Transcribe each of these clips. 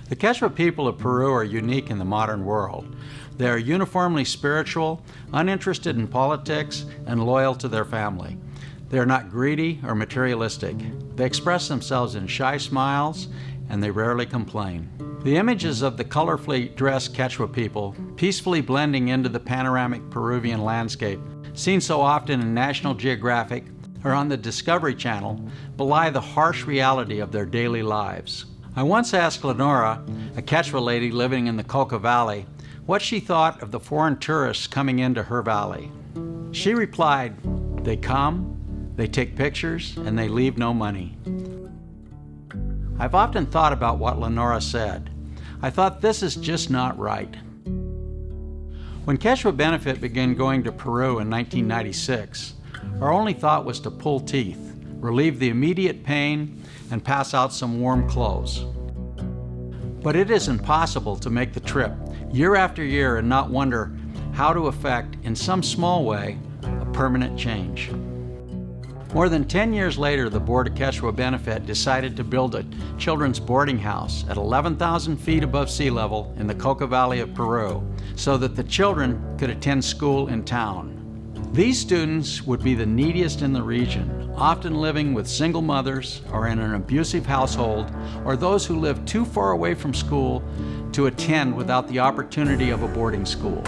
The Quechua people of Peru are unique in the modern world. They are uniformly spiritual, uninterested in politics, and loyal to their family. They are not greedy or materialistic. They express themselves in shy smiles, and they rarely complain. The images of the colorfully dressed Quechua people, peacefully blending into the panoramic Peruvian landscape, seen so often in National Geographic or on the Discovery Channel, belie the harsh reality of their daily lives. I once asked Lenora, a Quechua lady living in the Coca Valley, what she thought of the foreign tourists coming into her valley. She replied, "They come, they take pictures, and they leave no money." I've often thought about what Lenora said. I thought this is just not right. When Quechua Benefit began going to Peru in 1996, our only thought was to pull teeth, relieve the immediate pain, and pass out some warm clothes. But it is impossible to make the trip year after year and not wonder how to effect, in some small way, a permanent change. More than 10 years later, the Board of Quechua Benefit decided to build a children's boarding house at 11,000 feet above sea level in the Coca Valley of Peru so that the children could attend school in town. These students would be the neediest in the region, often living with single mothers or in an abusive household, or those who live too far away from school to attend without the opportunity of a boarding school.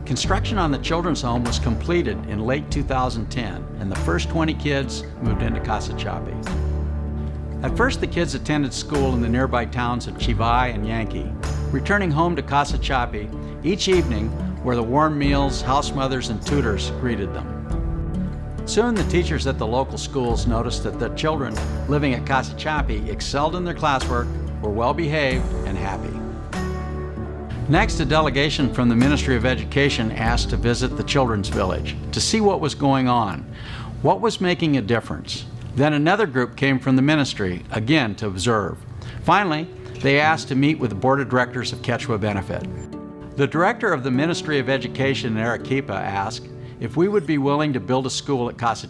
Construction on the children's home was completed in late 2010, and the first 20 kids moved into Casa. At first, the kids attended school in the nearby towns of Chivay and Yankee, returning home to Casa each evening where the warm meals, house mothers, and tutors greeted them. Soon, the teachers at the local schools noticed that the children living at Casa excelled in their classwork, were well behaved, and happy. Next, a delegation from the Ministry of Education asked to visit the children's village to see what was going on, what was making a difference. Then another group came from the ministry, again to observe. Finally, they asked to meet with the Board of Directors of Quechua Benefit. The director of the Ministry of Education in Arequipa asked if we would be willing to build a school at Casa.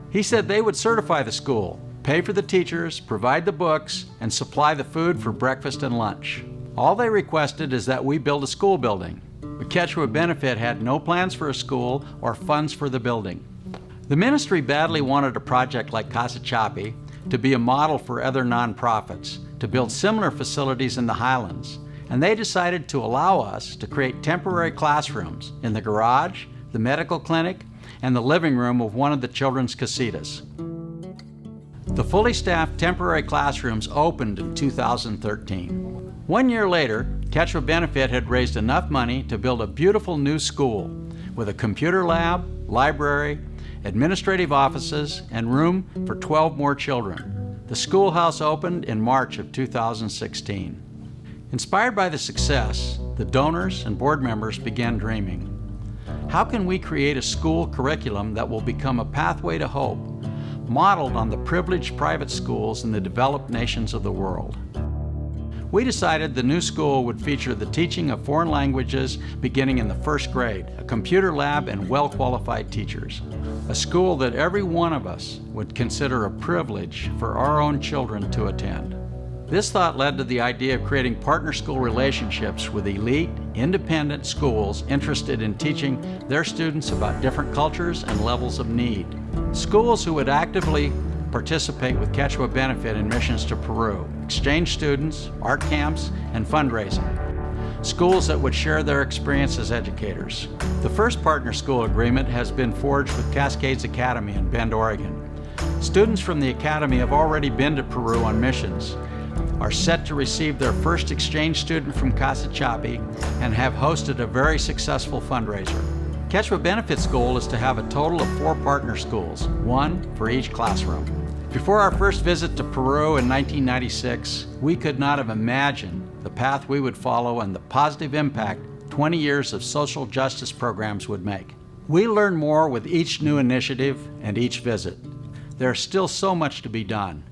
He said they would certify the school, pay for the teachers, provide the books, and supply the food for breakfast and lunch. All they requested is that we build a school building. But Quechua Benefit had no plans for a school or funds for the building. The ministry badly wanted a project like Casa to be a model for other nonprofits, to build similar facilities in the highlands, and they decided to allow us to create temporary classrooms in the garage, the medical clinic, and the living room of one of the children's casitas. The fully staffed temporary classrooms opened in 2013. 1 year later, Quechua Benefit had raised enough money to build a beautiful new school with a computer lab, library, administrative offices, and room for 12 more children. The schoolhouse opened in March of 2016. Inspired by the success, the donors and board members began dreaming. How can we create a school curriculum that will become a pathway to hope, modeled on the privileged private schools in the developed nations of the world? We decided the new school would feature the teaching of foreign languages beginning in the first grade, a computer lab, and well-qualified teachers. A school that every one of us would consider a privilege for our own children to attend. This thought led to the idea of creating partner school relationships with elite, independent schools interested in teaching their students about different cultures and levels of need. Schools who would actively participate with Quechua Benefit in missions to Peru, exchange students, art camps, and fundraising. Schools that would share their experience as educators. The first partner school agreement has been forged with Cascades Academy in Bend, Oregon. Students from the academy have already been to Peru on missions, are set to receive their first exchange student from Casa, and have hosted a very successful fundraiser. Quechua Benefit's goal is to have a total of 4 partner schools, 1 for each classroom. Before our first visit to Peru in 1996, we could not have imagined the path we would follow and the positive impact 20 years of social justice programs would make. We learn more with each new initiative and each visit. There's still so much to be done.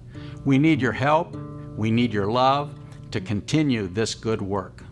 We need your help, we need your love to continue this good work.